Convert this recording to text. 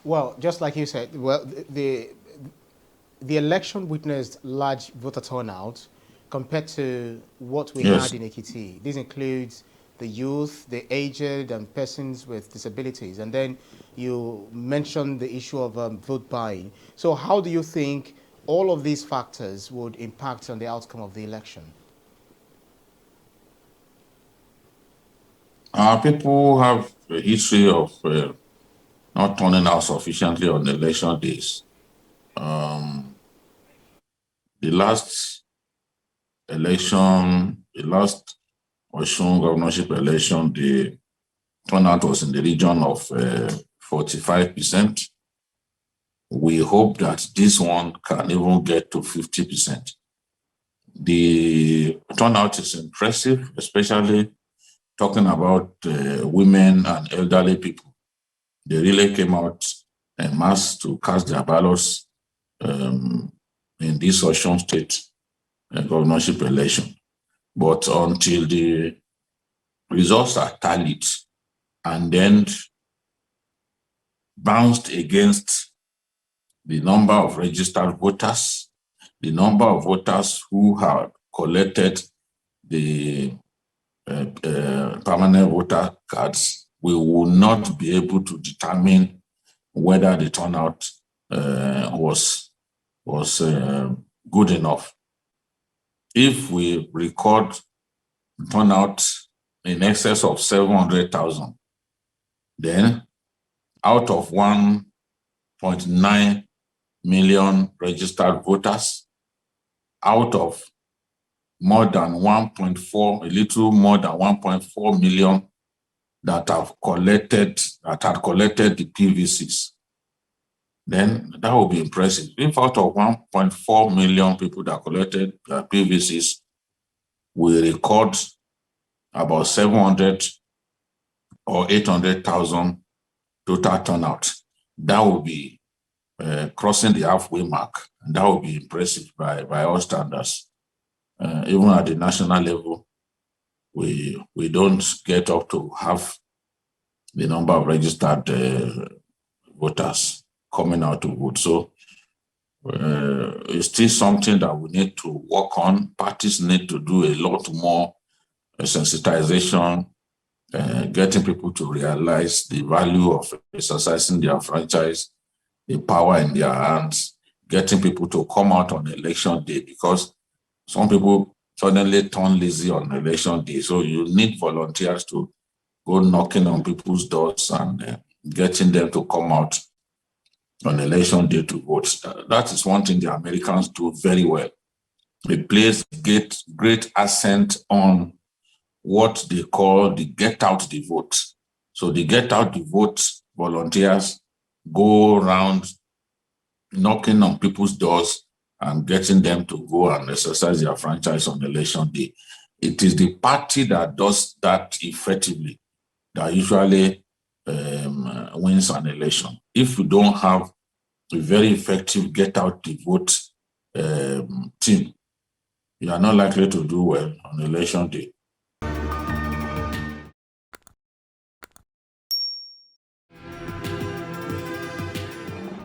Well, just like you said, well, the election witnessed large voter turnout compared to what we Yes. had in Ekiti. This includes the youth, the aged, and persons with disabilities. And then you mentioned the issue of vote buying. So, how do you think all of these factors would impact on the outcome of the election? People have a history of not turning out sufficiently on election days. Um, the last the last Osun governorship election, the turnout was in the region of 45%. We hope that this one can even get to 50%. The turnout is impressive, especially talking about women and elderly people. They really came out en masse to cast their ballots in this Osun State governorship election. But until the results are tallied and then bounced against the number of registered voters, the number of voters who have collected the permanent voter cards, we will not be able to determine whether the turnout was good enough. If we record turnout in excess of 700,000, then out of 1.9 million registered voters, out of more than 1.4, a little more than 1.4 million that had collected the PVCs, then that would be impressive. If out of 1.4 million people that collected PVCs, we record about 700 or 800,000 total turnout, that would be crossing the halfway mark. And that would be impressive by all standards. Even at the national level, we don't get up to half the number of registered voters coming out to vote. So it's still something that we need to work on. Parties need to do a lot more sensitization, getting people to realize the value of exercising their franchise, the power in their hands, getting people to come out on election day, because some people suddenly turn lazy on election day. So you need volunteers to go knocking on people's doors and getting them to come out on election day to vote. That is one thing the Americans do very well. They place great accent on what they call the get out the vote. So the get out the vote volunteers go around knocking on people's doors and getting them to go and exercise their franchise on election day. It is the party that does that effectively that usually wins an election. If you don't have a very effective get out the vote team, you are not likely to do well on election day.